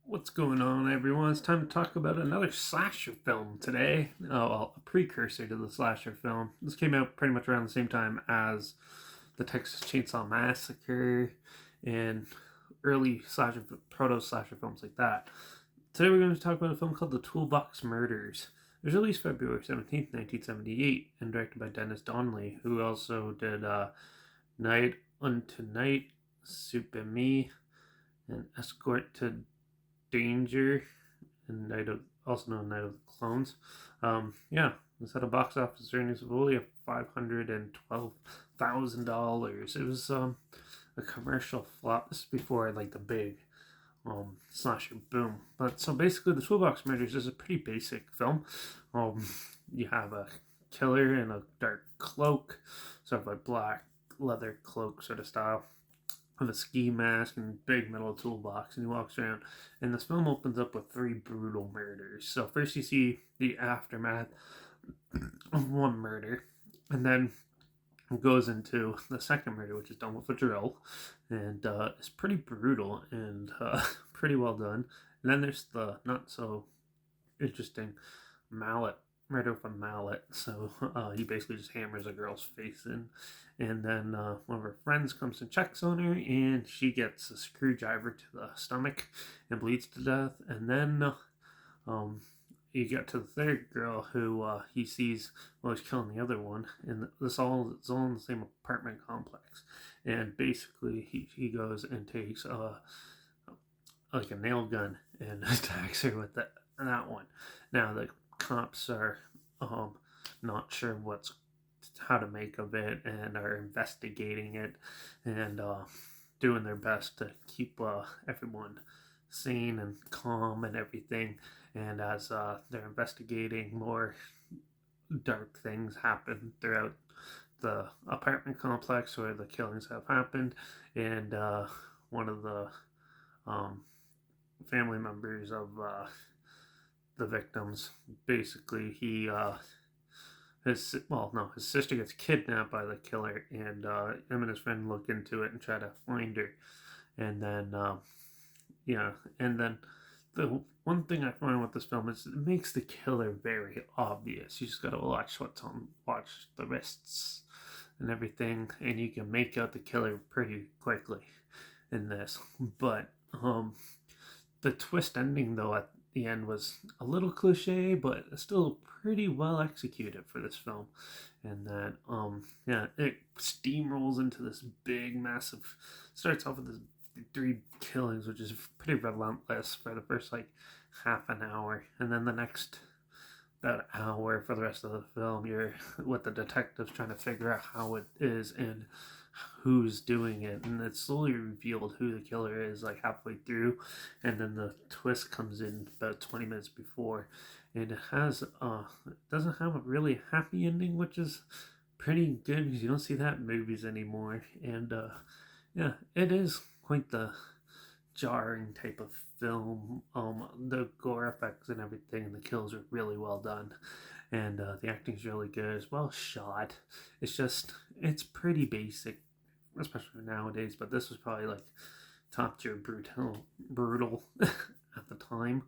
What's going on, everyone? It's time to talk about another slasher film today. Oh, well, a precursor to the slasher film. This came out pretty much around the same time as the Texas Chainsaw Massacre and early slasher, proto slasher films like that. Today we're going to talk about a film called The Toolbox Murders. It was released February 17th, 1978, and directed by Dennis Donnelly, who also did Night Unto Night, Super Me, and Escort to Danger, and also known Night of the Clones. Yeah, this had a box office earnings of only $512,000. It was a commercial flop. This is before like the big slasher boom. But so basically, the Toolbox Murders is a pretty basic film. You have a killer in a dark cloak, sort of a black leather cloak sort of style, with a ski mask and big metal toolbox, and he walks around. And this film opens up with three brutal murders. So first you see the aftermath of one murder, and then it goes into the second murder, which is done with a drill, and it's pretty brutal and pretty well done. And then there's the not so interesting mallet murder with a mallet. So he basically just hammers a girl's face in, and then one of her friends comes and checks on her, and she gets a screwdriver to the stomach and bleeds to death. And then um, you get to the third girl who he sees while he's killing the other one, and this all it's all in the same apartment complex. And basically, he goes and takes like a nail gun and attacks her with that one. Now the cops are um, not sure how to make of it and are investigating it and doing their best to keep everyone sane and calm and everything. And as they're investigating, more dark things happen throughout the apartment complex where the killings have happened. And one of the um, family members of the victims, basically, his sister gets kidnapped by the killer, and him and his friend look into it and try to find her. And then yeah, and then the one thing I find with this film is it makes the killer very obvious. You just gotta watch the wrists and everything, and you can make out the killer pretty quickly in this. But the twist ending, though, at the end was a little cliche, but still pretty well executed for this film. And that, yeah, it steamrolls into this big, massive. Starts off with this three killings, which is pretty relentless for the first like half an hour, and then the next about hour for the rest of the film, you're with the detectives trying to figure out how it is and who's doing it, and it's slowly revealed who the killer is like halfway through, and then the twist comes in about 20 minutes before, and it doesn't have a really happy ending, which is pretty good because you don't see that in movies anymore. And yeah, it is quite the jarring type of film. The gore effects and everything, and the kills are really well done, and the acting's really good. It's well shot. It's pretty basic, especially nowadays. But this was probably like top tier brutal at the time.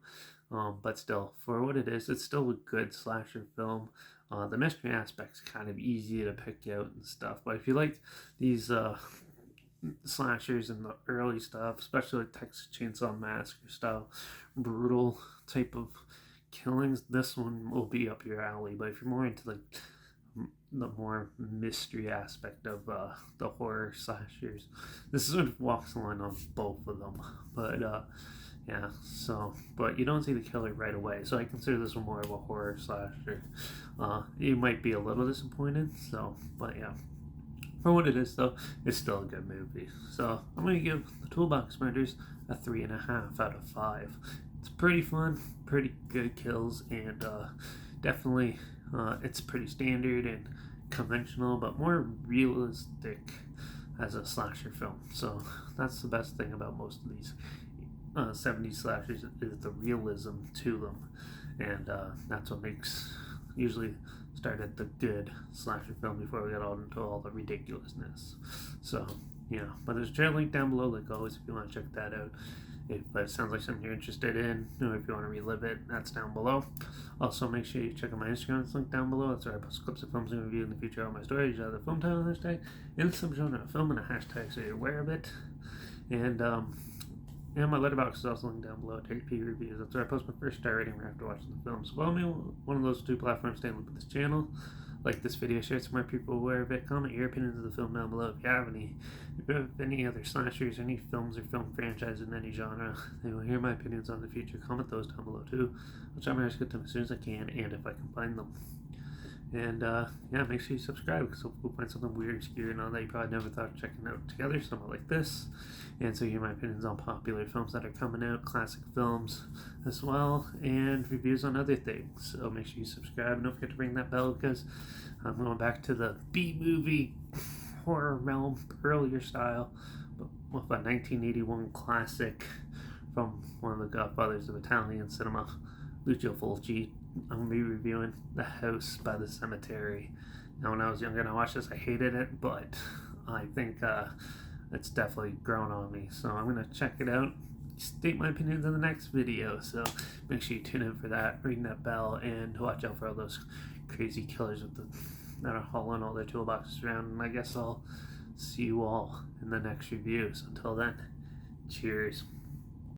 But still, for what it is, it's still a good slasher film. The mystery aspect's kind of easy to pick out and stuff. But if you like these slashers and the early stuff, especially like Texas Chainsaw Massacre style, brutal type of killings, this one will be up your alley. But if you're more into like the more mystery aspect of the horror slashers, this sort of walks the line on both of them. But yeah, so but you don't see the killer right away, so I consider this one more of a horror slasher. You might be a little disappointed, so but yeah. For what it is, though, it's still a good movie. So I'm going to give The Toolbox Murders a 3.5 out of 5. It's pretty fun, pretty good kills, and definitely it's pretty standard and conventional, but more realistic as a slasher film. So that's the best thing about most of these 70s slashers is the realism to them, and that's what makes usually started the good slasher film before we got all into all the ridiculousness. So yeah, but there's a trail link down below, like always, if you want to check that out. But it sounds like something you're interested in, or if you want to relive it, that's down below. Also, make sure you check out my Instagram. It's linked down below. That's where I post clips of films and review in the future on my stories. You have the film title hashtag, in some genre of film, and a hashtag so you're aware of it. And my Letterbox is also linked down below. JP reviews. That's where I post my first star rating right after watching the film. So follow me on one of those 2 platforms. Stay in with this channel. Like this video, share it so more people are aware of it. Comment your opinions of the film down below. If you have any other slashers, any films or film franchises in any genre, they will hear my opinions on the future. Comment those down below too. I'll try my best to get to them as soon as I can, and if I can find them. And make sure you subscribe, because we'll find something weird, obscure, and all that you probably never thought of checking out together, something like this. And so you hear my opinions on popular films that are coming out, classic films as well, and reviews on other things. So make sure you subscribe, and don't forget to ring that bell, because I'm going back to the B-movie horror realm, earlier style, but with a 1981 classic from one of the godfathers of Italian cinema, Lucio Fulci. I'm going to be reviewing The House by the Cemetery. Now, when I was younger and I watched this, I hated it, but I think it's definitely grown on me. So I'm going to check it out, state my opinions in the next video. So make sure you tune in for that, ring that bell, and watch out for all those crazy killers that are hauling all their toolboxes around. And I guess I'll see you all in the next review. So until then, cheers.